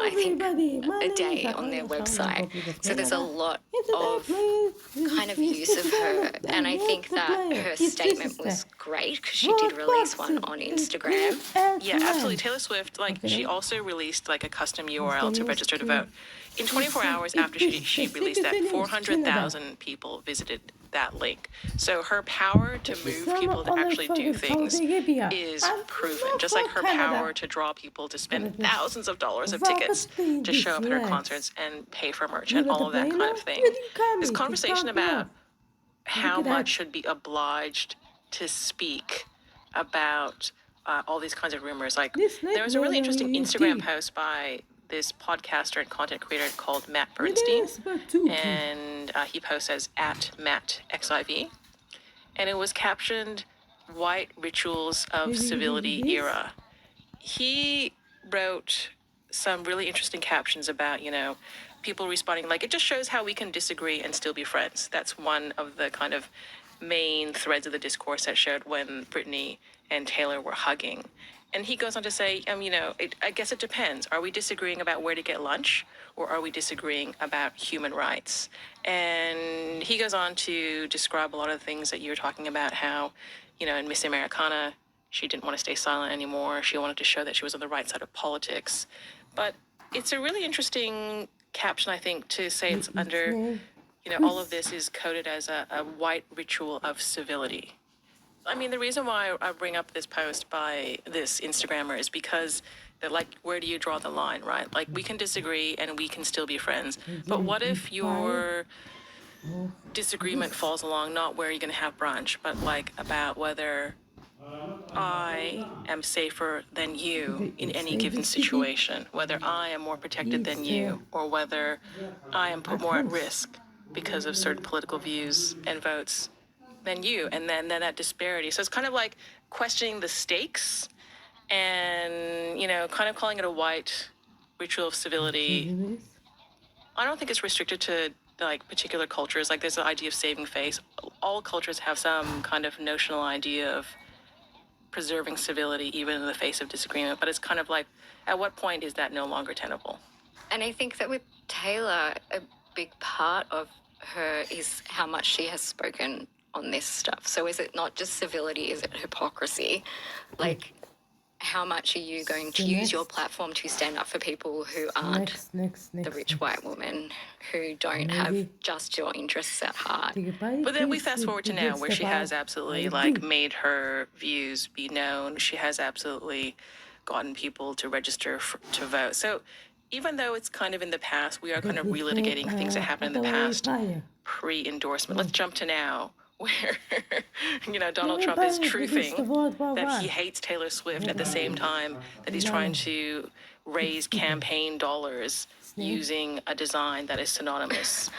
I think, a day on their website. So there's a lot of kind of use of her. And I think that her statement was great because she did release one on Instagram. Yeah, absolutely. Taylor Swift, like, she also released like a custom URL to register to vote. In 24 hours after she released that, 400,000 people visited that link. So her power to move people to actually do things is proven. Just like her power to draw people to spend thousands of dollars of tickets to show up at her concerts and pay for merch and all of that kind of thing. This conversation about how much should be obliged to speak about all these kinds of rumors. Like, there was a really interesting Instagram post by this podcaster and content creator called Matt Bernstein, and he posts as @MattXIV, and it was captioned "White Rituals of Civility Era." He wrote some really interesting captions about, people responding like, it just shows how we can disagree and still be friends. That's one of the kind of main threads of the discourse that showed when Britney and Taylor were hugging. And he goes on to say, I guess it depends. Are we disagreeing about where to get lunch, or are we disagreeing about human rights? And he goes on to describe a lot of the things that you were talking about, how, in Miss Americana, she didn't want to stay silent anymore. She wanted to show that she was on the right side of politics. But it's a really interesting caption, I think, to say it's under, all of this is coded as a white ritual of civility. I mean, the reason why I bring up this post by this Instagrammer is because they're like, where do you draw the line, right? Like, we can disagree and we can still be friends. But what if your disagreement falls along not where you're going to have brunch, but like about whether I am safer than you in any given situation, whether I am more protected than you, or whether I am put more at risk because of certain political views and votes than you, and then that disparity. So it's kind of like questioning the stakes and, kind of calling it a white ritual of civility. I don't think it's restricted to like particular cultures. Like, there's the idea of saving face. All cultures have some kind of notional idea of preserving civility even in the face of disagreement, but it's kind of like, at what point is that no longer tenable? And I think that with Taylor, a big part of her is how much she has spoken on this stuff. So is it not just civility, is it hypocrisy? Like, how much are you going to use your platform to stand up for people who aren't the rich white woman, who don't have just your interests at heart? But then we fast forward to now, where she has absolutely like made her views be known. She has absolutely gotten people to register to vote. So even though it's kind of in the past, we are kind of relitigating things that happened in the past pre-endorsement. Let's jump to now, where, Donald Trump is truthing that he hates Taylor Swift at the same time that he's trying to raise campaign dollars using a design that is synonymous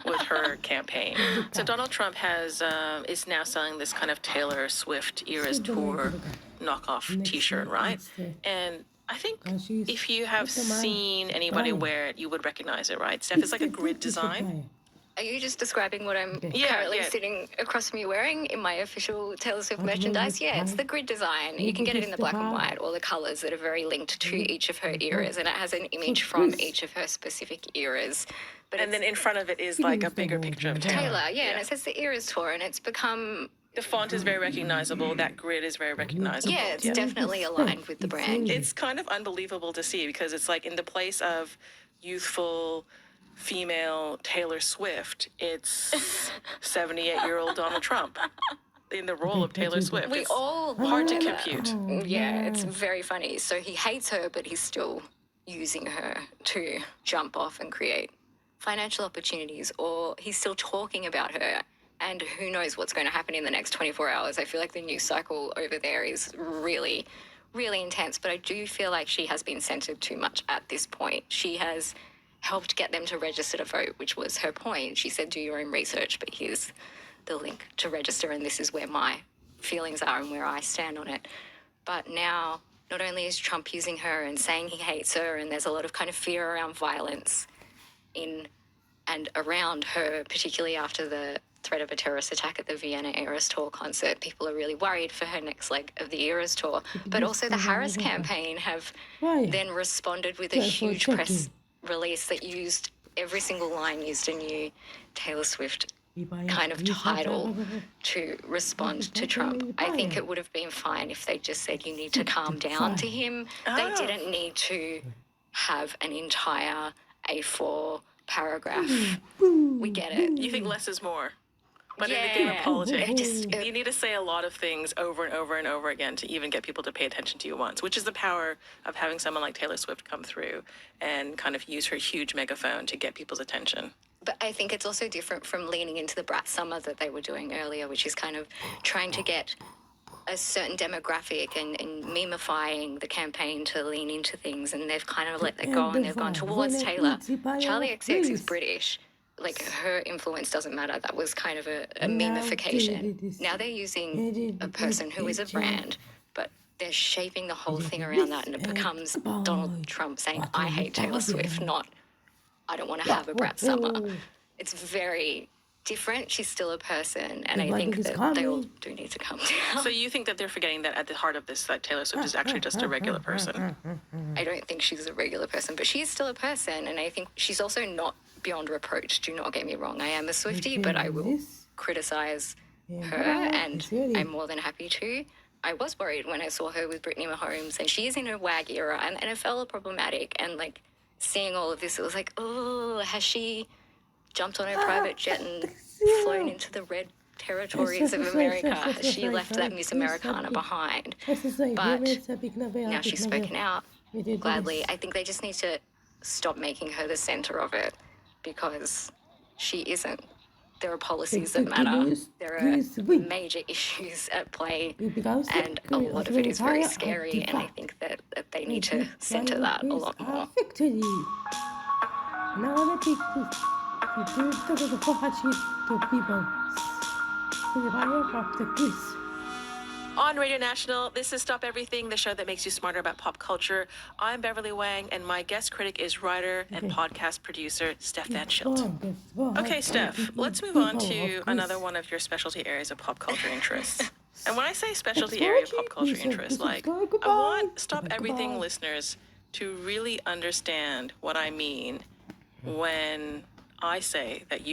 with her campaign. So Donald Trump is now selling this kind of Taylor Swift Eras Tour knockoff T-shirt, right? And I think if you have seen anybody wear it, you would recognize it, right? Steph, it's like a grid design. Are you just describing what I'm currently sitting across from you wearing in my official Taylor Swift merchandise? Yeah, it's the grid design. You can get it in the black and white, or the colours that are very linked to each of her eras, and it has an image from each of her specific eras. And then in front of it is like a bigger picture of Taylor. And it says the Eras Tour, and it's become... The font is very recognizable. That grid is very recognizable. Yeah, it's definitely aligned with the brand. It's kind of unbelievable to see, because it's like, in the place of youthful female Taylor Swift, it's 78-year-old Donald Trump in the role of Taylor Swift. We it's all hard to compute. Yeah, it's very funny. So he hates her, but he's still using her to jump off and create financial opportunities, or he's still talking about her. And who knows what's going to happen in the next 24 hours. I feel like the news cycle over there is really, really intense. But I do feel like she has been censored too much at this point. She has helped get them to register to vote, which was her point. She said, do your own research, but here's the link to register, and this is where my feelings are and where I stand on it. But now, not only is Trump using her and saying he hates her, and there's a lot of kind of fear around violence in and around her, particularly after the threat of a terrorist attack at the Vienna Eras Tour concert. People are really worried for her next leg of the Eras Tour. But also the Harris campaign have then responded with a huge press release that used every single line used a new Taylor Swift kind of title to respond to Trump. I think it would have been fine if they just said you need to calm down to him. They didn't need to have an entire A4 paragraph. We get it. You think less is more? But in the game of politics, It you need to say a lot of things over and over and over again to even get people to pay attention to you once, which is the power of having someone like Taylor Swift come through and kind of use her huge megaphone to get people's attention. But I think it's also different from leaning into the Brat Summer that they were doing earlier, which is kind of trying to get a certain demographic and memifying the campaign to lean into things. And they've kind of let that go and they've gone towards Taylor. Charlie XCX is British. Like, her influence doesn't matter. That was kind of a memification. Now they're using a person who is a brand, but they're shaping the whole thing around that, and it becomes Donald Trump saying, I hate Taylor Swift, not I don't want to have a Brat Summer. It's very different. She's still a person, and I think that they all do need to calm down. So you think that they're forgetting that at the heart of this, that Taylor Swift is actually just a regular person? I don't think she's a regular person, but she is still a person, and I think she's also not beyond reproach. Do not get me wrong. I am a Swiftie, but I will criticize her, and I'm more than happy to. I was worried when I saw her with Brittany Mahomes, and she is in her WAG era, and NFL are problematic, and like seeing all of this, it was like, oh, has she jumped on her private jet and flown into the red territories of America? Has she left that Miss Americana behind? But now she's spoken out gladly. I think they just need to stop making her the center of it, because she isn't. There are policies that matter. There are major issues at play, and a lot of it is very scary, and I think that they need to center that a lot more. On Radio National, this is Stop Everything, the show that makes you smarter about pop culture. I'm Beverly Wang, and my guest critic is writer and podcast producer Steph Van Schilt. Okay, Steph, let's move on to another one of your specialty areas of pop culture interests. And when I say specialty area of pop culture interest, like, I want Stop Everything listeners to really understand what I mean when I say that you